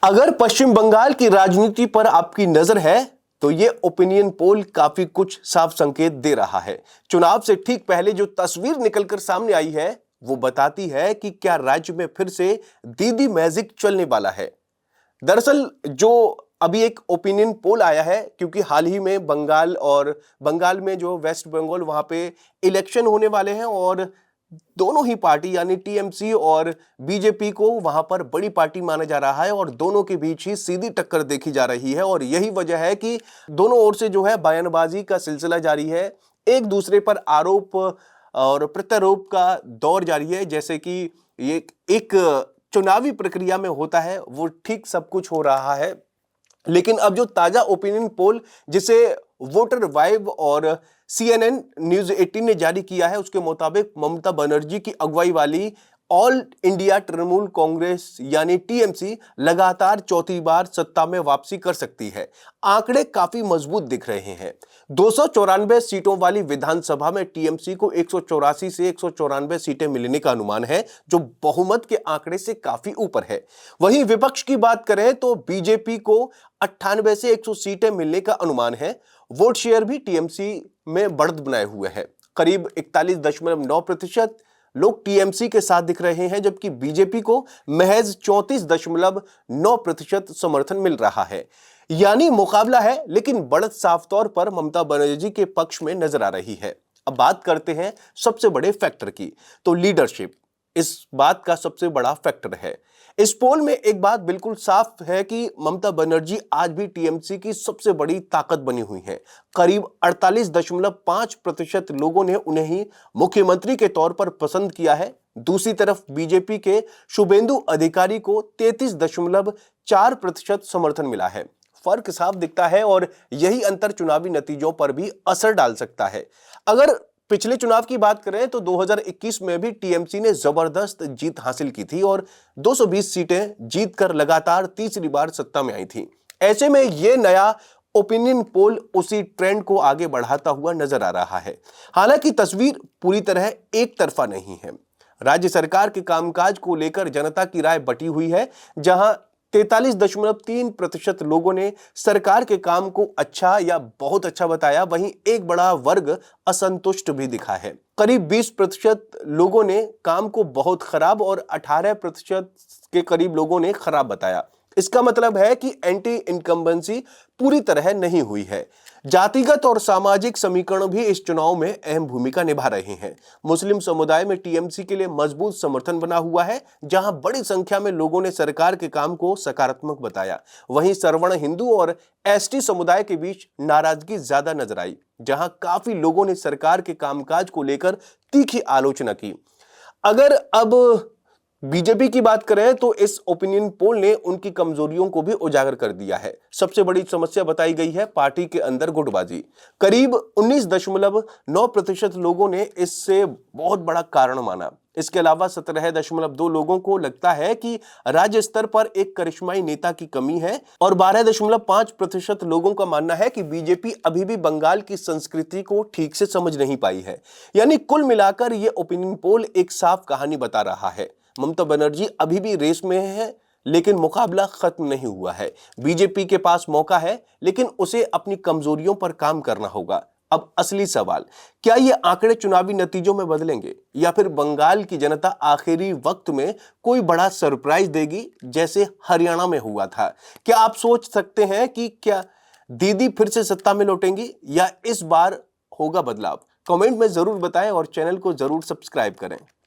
अगर पश्चिम बंगाल की राजनीति पर आपकी नजर है तो ये ओपिनियन पोल काफी कुछ साफ संकेत दे रहा है। चुनाव से ठीक पहले जो तस्वीर निकलकर सामने आई है वो बताती है कि क्या राज्य में फिर से दीदी मैजिक चलने वाला है। दरअसल जो अभी एक ओपिनियन पोल आया है, क्योंकि हाल ही में बंगाल में जो वेस्ट बंगाल वहां पे इलेक्शन होने वाले हैं और दोनों ही पार्टी यानी टीएमसी और बीजेपी को वहां पर बड़ी पार्टी माना जा रहा है और दोनों के बीच ही सीधी टक्कर देखी जा रही है। और यही वजह है कि दोनों ओर से जो है बयानबाजी का सिलसिला जारी है, एक दूसरे पर आरोप और प्रत्यारोप का दौर जारी है। जैसे कि ये एक चुनावी प्रक्रिया में होता है वो ठीक सब कुछ हो रहा है, लेकिन अब जो ताजा ओपिनियन पोल जिसे वोटर वाइब और CNN न्यूज 18 ने जारी किया है उसके मुताबिक ममता बनर्जी की अगुवाई वाली ऑल इंडिया तृणमूल कांग्रेस यानी टीएमसी लगातार चौथी बार सत्ता में वापसी कर सकती है। आंकड़े काफी मजबूत दिख रहे हैं। 294 सीटों वाली विधानसभा में टीएमसी को 184 से 194 सीटें मिलने का अनुमान है, जो बहुमत के आंकड़े से काफी ऊपर है। वहीं विपक्ष की बात करें तो बीजेपी को 98 से 100 सीटें मिलने का अनुमान है। वोट शेयर भी टीएमसी में बढ़त बनाए हुए है। करीब 41.9% लोग टीएमसी के साथ दिख रहे हैं, जबकि बीजेपी को महज 34.9% समर्थन मिल रहा है। यानी मुकाबला है, लेकिन बढ़त साफ तौर पर ममता बनर्जी के पक्ष में नजर आ रही है। अब बात करते हैं सबसे बड़े फैक्टर की, तो लीडरशिप इस बात का सबसे बड़ा फैक्टर है। इस पोल में एक बात बिल्कुल साफ है कि ममता बनर्जी आज भी टीएमसी की सबसे बड़ी ताकत बनी हुई है। करीब 48.5% लोगों ने उन्हें ही मुख्यमंत्री के तौर पर पसंद किया है। दूसरी तरफ बीजेपी के शुभेंदु अधिकारी को 33.4% समर्थन मिला है। फर्क साफ दिखता है और यही अंतर चुनावी नतीजों पर भी असर डाल सकता है। अगर पिछले चुनाव की बात करें तो 2021 में भी टीएमसी ने जबरदस्त जीत हासिल की थी और 220 सीटें जीतकर लगातार तीसरी बार सत्ता में आई थी। ऐसे में यह नया ओपिनियन पोल उसी ट्रेंड को आगे बढ़ाता हुआ नजर आ रहा है। हालांकि तस्वीर पूरी तरह एक तरफा नहीं है। राज्य सरकार के कामकाज को लेकर जनता की राय बटी हुई है, जहां 43.3% लोगों ने सरकार के काम को अच्छा या बहुत अच्छा बताया। वहीं एक बड़ा वर्ग असंतुष्ट भी दिखा है। करीब 20% लोगों ने काम को बहुत खराब और 18% के करीब लोगों ने खराब बताया। इसका मतलब है कि एंटी इनकम्बेंसी पूरी तरह नहीं हुई है। जातिगत और सामाजिक समीकरण भी इस चुनाव में अहम भूमिका निभा रहे हैं। मुस्लिम समुदाय में टीएमसी के लिए मजबूत समर्थन बना हुआ है, जहां बड़ी संख्या में लोगों ने सरकार के काम को सकारात्मक बताया। वहीं सवर्ण हिंदू और एसटी समुदाय के बीच नाराजगी ज्यादा नजर आई, जहां काफी लोगों ने सरकार के कामकाज को लेकर तीखी आलोचना की। अगर अब बीजेपी की बात करें तो इस ओपिनियन पोल ने उनकी कमजोरियों को भी उजागर कर दिया है। सबसे बड़ी समस्या बताई गई है पार्टी के अंदर गुटबाजी। करीब 19.9% लोगों ने इससे बहुत बड़ा कारण माना। इसके अलावा 17.2 लोगों को लगता है कि राज्य स्तर पर एक करिश्माई नेता की कमी है और 12.5% लोगों का मानना है कि बीजेपी अभी भी बंगाल की संस्कृति को ठीक से समझ नहीं पाई है। यानी कुल मिलाकर यह ओपिनियन पोल एक साफ कहानी बता रहा है। ममता बनर्जी अभी भी रेस में है, लेकिन मुकाबला खत्म नहीं हुआ है। बीजेपी के पास मौका है, लेकिन उसे अपनी कमजोरियों पर काम करना होगा। अब असली सवाल, क्या ये आंकड़े चुनावी नतीजों में बदलेंगे या फिर बंगाल की जनता आखिरी वक्त में कोई बड़ा सरप्राइज देगी, जैसे हरियाणा में हुआ था? क्या आप सोच सकते हैं कि क्या दीदी फिर से सत्ता में लौटेंगी या इस बार होगा बदलाव? कमेंट में जरूर बताएं और चैनल को जरूर सब्सक्राइब करें।